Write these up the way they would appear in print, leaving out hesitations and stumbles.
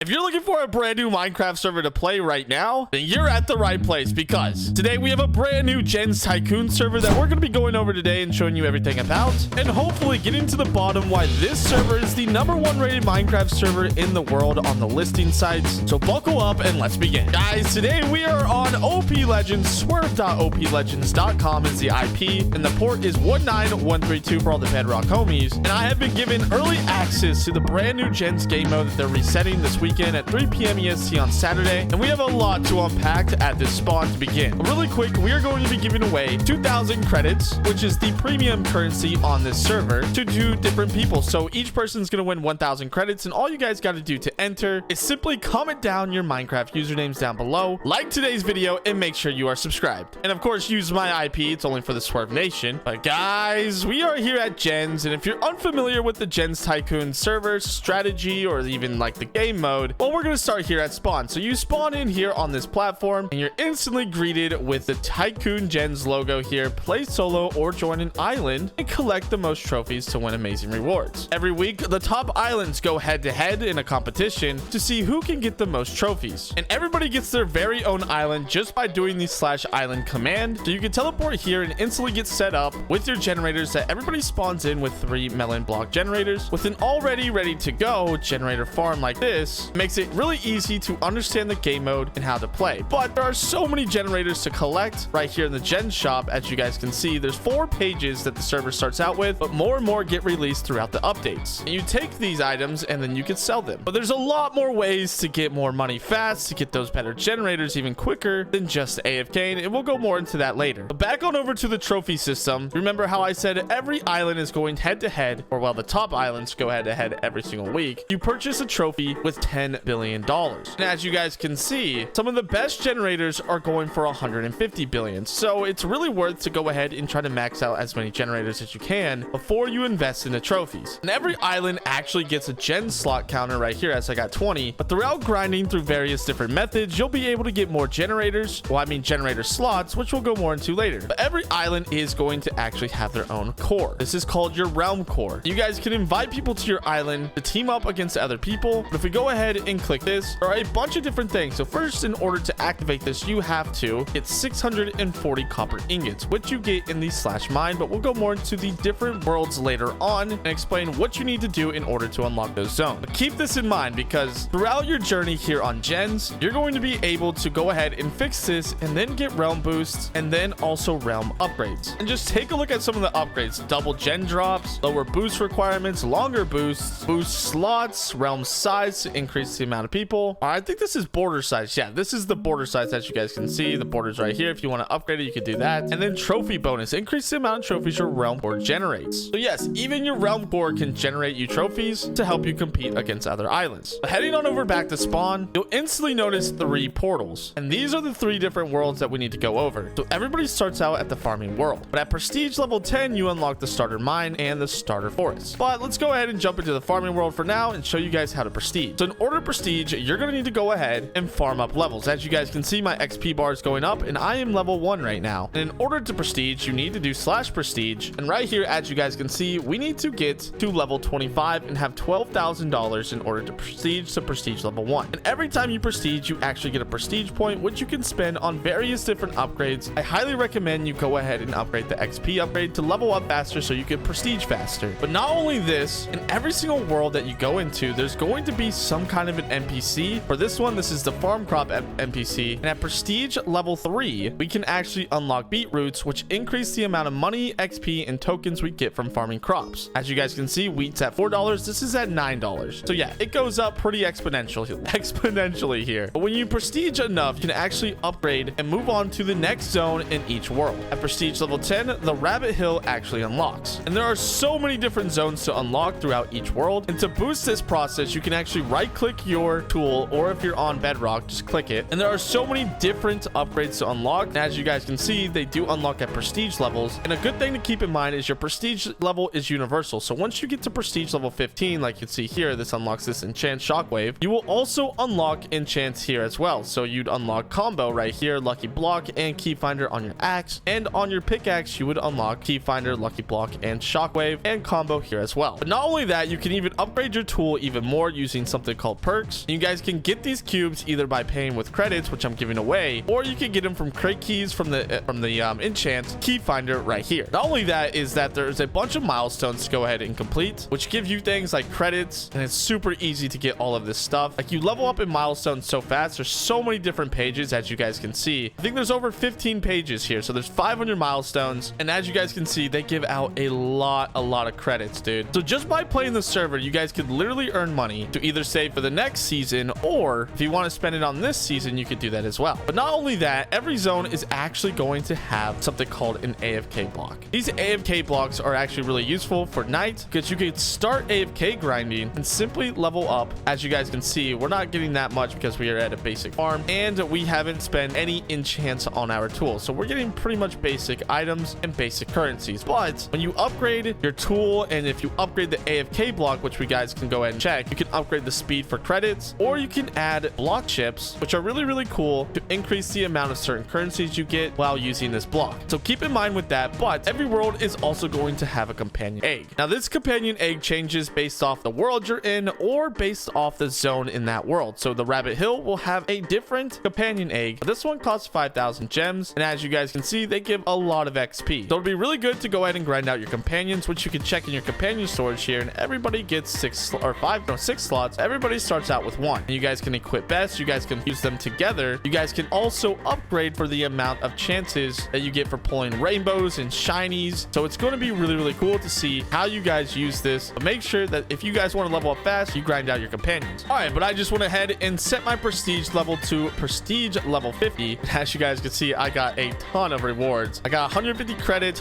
If you're looking for a brand new Minecraft server to play right now, then you're at the right place, because today we have a brand new GENS TYCOON server that we're going to be going over today and showing you everything about, and hopefully getting to the bottom why this server is the #1 rated Minecraft server in the world on the listing sites. So buckle up and let's begin. Guys, today we are on OpLegends. Swurv.oplegends.com is the IP, and the port is 19132 for all the Bedrock homies. And I have been given early access to the brand new GENS game mode that they're resetting this weekend at 3 p.m. EST on Saturday, and we have a lot to unpack at this spawn to begin. But really quick, we are going to be giving away 2,000 credits, which is the premium currency on this server, to 2 different people. So each person's going to win 1,000 credits, and all you guys got to do to enter is simply comment down your Minecraft usernames down below, like today's video, and make sure you are subscribed. And of course, use my IP. It's only for the Swurv Nation. But guys, we are here at GENS, and if you're unfamiliar with the GENS TYCOON server strategy, or even like the game mode, well, we're going to start here at spawn. So you spawn in here on this platform, and you're instantly greeted with the TYCOON GENS logo here. Play solo or join an island and collect the most trophies to win amazing rewards. Every week, the top islands go head to head in a competition to see who can get the most trophies. And everybody gets their very own island just by doing the /island command. So you can teleport here and instantly get set up with your generators that everybody spawns in with 3 melon block generators. With an already ready to go generator farm like this, makes it really easy to understand the game mode and how to play. But there are so many generators to collect right here in the GENS shop. As you guys can see, there's 4 pages that the server starts out with, but more and more get released throughout the updates. And you take these items and then you can sell them. But there's a lot more ways to get more money fast, to get those better generators even quicker than just AFK, and we'll go more into that later. But back on over to the trophy system. Remember how I said every island is going head to head, or well, the top islands go head to head every single week. You purchase a trophy with $10 billion. And as you guys can see, some of the best generators are going for 150 billion. So it's really worth to go ahead and try to max out as many generators as you can before you invest in the trophies. And every island actually gets a gen slot counter right here, as I got 20. But throughout grinding through various different methods, you'll be able to get more generators. Well, I mean generator slots, which we'll go more into later. But every island is going to actually have their own core. This is called your realm core. You guys can invite people to your island to team up against other people. But if we go ahead and click this, there are a bunch of different things. So first, in order to activate this, you have to get 640 copper ingots, which you get in the /mine. But we'll go more into the different worlds later on and explain what you need to do in order to unlock those zones. But keep this in mind, because throughout your journey here on GENS, you're going to be able to go ahead and fix this and then get realm boosts and then also realm upgrades. And just take a look at some of the upgrades: double gen drops, lower boost requirements, longer boosts, boost slots, realm size to increase the amount of people. I think this is border size. Yeah, this is the border size. As you guys can see, the border's right here. If you want to upgrade it, you can do that. And then trophy bonus, increase the amount of trophies your realm core generates. So yes, even your realm core can generate you trophies to help you compete against other islands. But heading on over back to spawn, you'll instantly notice 3 portals, and these are the 3 different worlds that we need to go over. So everybody starts out at the farming world, but at prestige level 10, you unlock the starter mine and the starter forest. But let's go ahead and jump into the farming world for now and show you guys how to prestige. So in order to prestige, you're going to need to go ahead and farm up levels. As you guys can see, my XP bar is going up, and I am level 1 right now. And in order to prestige, you need to do /prestige. And right here, as you guys can see, we need to get to level 25 and have $12,000 in order to prestige level 1. And every time you prestige, you actually get a prestige point, which you can spend on various different upgrades. I highly recommend you go ahead and upgrade the XP upgrade to level up faster so you can prestige faster. But not only this, in every single world that you go into, there's going to be some kind of an NPC. For this one, this is the farm crop NPC, and at prestige level 3, we can actually unlock beetroots, which increase the amount of money, XP, and tokens we get from farming crops. As you guys can see, wheat's at $4, this is at $9. So yeah, it goes up pretty exponentially here. But when you prestige enough, you can actually upgrade and move on to the next zone in each world. At prestige level 10, the rabbit hill actually unlocks, and there are so many different zones to unlock throughout each world. And to boost this process, you can actually right click your tool, or if you're on Bedrock, just click it. And there are so many different upgrades to unlock. And as you guys can see, they do unlock at prestige levels. And a good thing to keep in mind is your prestige level is universal. So once you get to prestige level 15, like you can see here, this unlocks this enchant shockwave. You will also unlock enchants here as well. So you'd unlock combo right here, lucky block and key finder on your axe, and on your pickaxe you would unlock key finder, lucky block, and shockwave and combo here as well. But not only that, you can even upgrade your tool even more using something called called perks. And you guys can get these cubes either by paying with credits, which I'm giving away, or you can get them from crate keys from the enchant key finder right here. Not only that is that there's a bunch of milestones to go ahead and complete, which give you things like credits, and it's super easy to get all of this stuff. Like, you level up in milestones so fast. There's so many different pages, as you guys can see. I think there's over 15 pages here, so there's 500 milestones, and as you guys can see, they give out a lot of credits, dude. So just by playing the server, you guys could literally earn money to either save for the next season, or if you want to spend it on this season, you could do that as well. But not only that, every zone is actually going to have something called an AFK block. These AFK blocks are actually really useful for night because you can start AFK grinding and simply level up. As you guys can see, we're not getting that much because we are at a basic farm and we haven't spent any enchants on our tools. So we're getting pretty much basic items and basic currencies. But when you upgrade your tool, and if you upgrade the AFK block, which we guys can go ahead and check, you can upgrade the speed for credits, or you can add block chips, which are really cool to increase the amount of certain currencies you get while using this block. So keep in mind with that. But every world is also going to have a companion egg. Now this companion egg changes based off the world you're in or based off the zone in that world. So the Rabbit Hill will have a different companion egg. This one costs 5,000 gems, and as you guys can see, they give a lot of XP. So it'll be really good to go ahead and grind out your companions, which you can check in your companion storage here, and everybody gets 6 slots. Everybody starts out with 1, and you guys can equip best. You guys can use them together. You guys can also upgrade for the amount of chances that you get for pulling rainbows and shinies. So it's going to be really cool to see how you guys use this. But make sure that if you guys want to level up fast, you grind out your companions. All right, but I just went ahead and set my prestige level to prestige level 50. As you guys can see, I got a ton of rewards. I got 150 credits.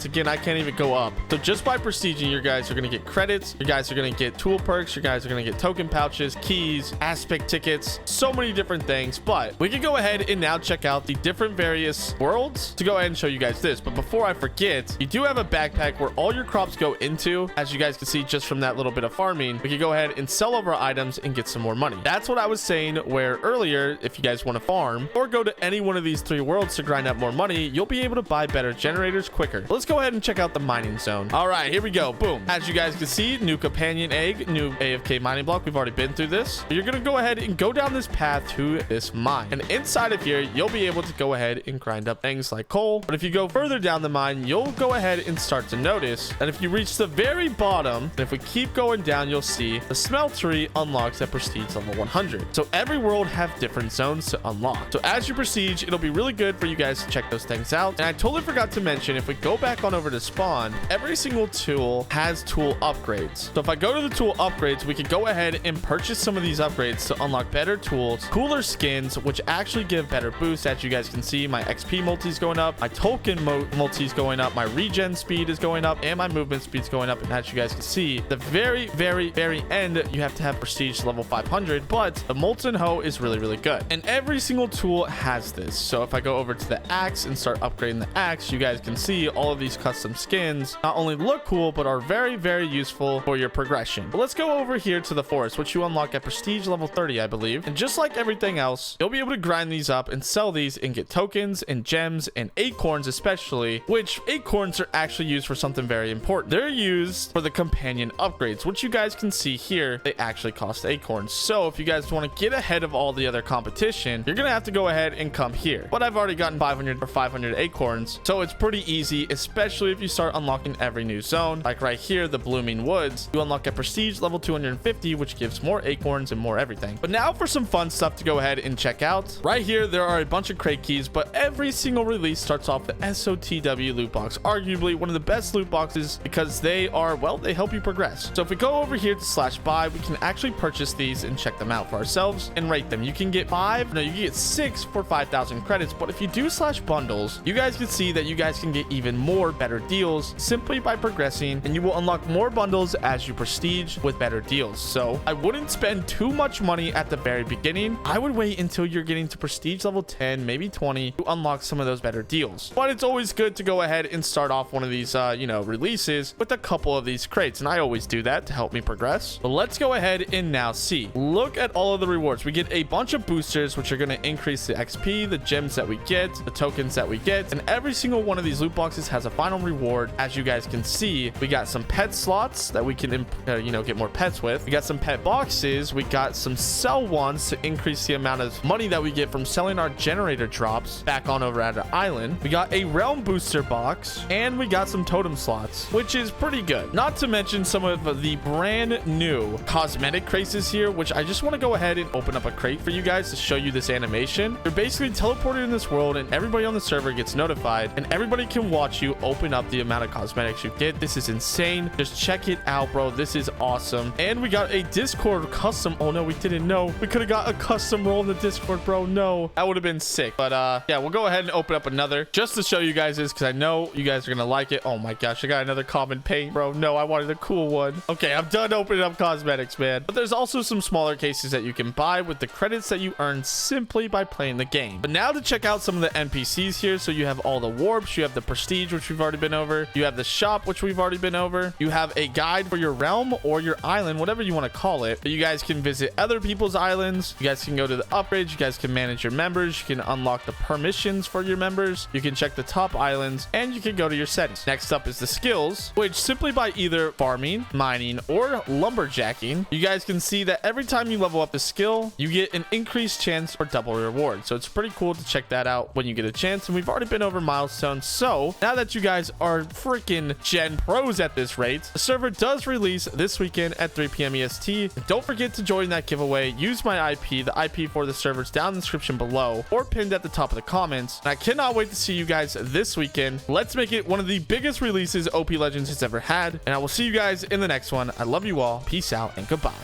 Again, I can't even go up. So just by prestiging, you guys are going to get credits. You guys are going to get tool perks. You guys are going to get token pouches, keys, aspect tickets, so many different things. But we can go ahead and now check out the different various worlds to go ahead and show you guys this. But before I forget, you do have a backpack where all your crops go into. As you guys can see, just from that little bit of farming, we can go ahead and sell over items and get some more money. That's what I was saying, where earlier, if you guys want to farm or go to any one of these 3 worlds to grind up more money, you'll be able to buy better generators quicker. Let's go ahead and check out the mining zone. All right, here we go. Boom. As you guys can see, new companion egg, new AFK mining block. We've already been through this. But you're going to go ahead and go down this path to this mine. And inside of here, you'll be able to go ahead and grind up things like coal. But if you go further down the mine, you'll go ahead and start to notice that if you reach the very bottom, and if we keep going down, you'll see the smeltery unlocks at prestige level 100. So every world have different zones to unlock. So as you prestige, it'll be really good for you guys to check those things out. And I totally forgot to mention, if we go back on over to spawn, every single tool has tool upgrades. So if I go to the tool upgrades, we can go ahead and purchase some of these upgrades to unlock better tools, cooler skins, which actually give better boosts. As you guys can see, my XP multi is going up, my token multi is going up, my regen speed is going up, and my movement speed is going up. And as you guys can see, the very end, you have to have prestige level 500, but the molten hoe is really good. And every single tool has this. So if I go over to the axe and start upgrading the axe, you guys can see all of these custom skins not only look cool, but are very useful for your progression. But let's go over here to the forest, which you unlock at prestige level 30, I believe. And just like everything else, you'll be able to grind these up and sell these and get tokens and gems and acorns, especially, which acorns are actually used for something very important. They're used for the companion upgrades, which you guys can see here. They actually cost acorns. So if you guys want to get ahead of all the other competition, you're gonna have to go ahead and come here. But I've already gotten 500 acorns, so it's pretty easy, especially if you start unlocking every new zone. Like right here, the blooming woods, you unlock at prestige level 250, which gives more acorns and more everything. But now for some fun stuff to go ahead and check out. Right here, there are a bunch of crate keys, but every single release starts off the SOTW loot box, arguably one of the best loot boxes because they are, well, they help you progress. So if we go over here to /buy, we can actually purchase these and check them out for ourselves and rate them. You can get 6 for 5,000 credits, but if you do /bundles, you guys can see that you guys can get even more better deals simply by progressing, and you will unlock more bundles as you prestige with better deals. So I wouldn't spend too much money at the very beginning. I would wait until you're getting to prestige level 10, maybe 20, to unlock some of those better deals. But it's always good to go ahead and start off one of these releases with a couple of these crates, and I always do that to help me progress. But let's go ahead and now see. Look at all of the rewards. We get a bunch of boosters, which are going to increase the XP, the gems that we get, the tokens that we get, and every single one of these loot boxes has a final reward. As you guys can see, we got some pet slots that we can get more pets with. We got some pet boxes boxes, we got some sell ones to increase the amount of money that we get from selling our generator drops back on over at our island. We got a realm booster box, and we got some totem slots, which is pretty good. Not to mention some of the brand new cosmetic crates here, which I just want to go ahead and open up a crate for you guys to show you this animation. You're basically teleported in this world, and everybody on the server gets notified, and everybody can watch you open up the amount of cosmetics you get. This is insane. Just check it out, bro. This is awesome. And we got a Discord custom. Oh no, we didn't know. We could have got a custom role in the Discord, bro. No, that would have been sick. But yeah, we'll go ahead and open up another just to show you guys this, because I know you guys are gonna like it. Oh my gosh, I got another common paint, bro. No, I wanted a cool one. Okay, I'm done opening up cosmetics, man. But there's also some smaller cases that you can buy with the credits that you earn simply by playing the game. But now to check out some of the NPCs here. So you have all the warps, you have the prestige, which we've already been over, you have the shop, which we've already been over, you have a guide for your realm or your island, whatever you want to call it. But you guys can visit other people's islands, you guys can go to the upgrades, you guys can manage your members, you can unlock the permissions for your members, you can check the top islands, and you can go to your settings. Next up is the skills, which simply by either farming, mining, or lumberjacking, you guys can see that every time you level up the skill, you get an increased chance or double reward. So it's pretty cool to check that out when you get a chance. And we've already been over milestones. So now that you guys are freaking gen pros at this rate, the server does release this weekend at 3 p.m. EST. And don't forget to join that giveaway. Use my IP. The IP for the server's down in the description below or pinned at the top of the comments. And I cannot wait to see you guys this weekend. Let's make it one of the biggest releases OpLegends has ever had. And I will see you guys in the next one. I love you all. Peace out and goodbye.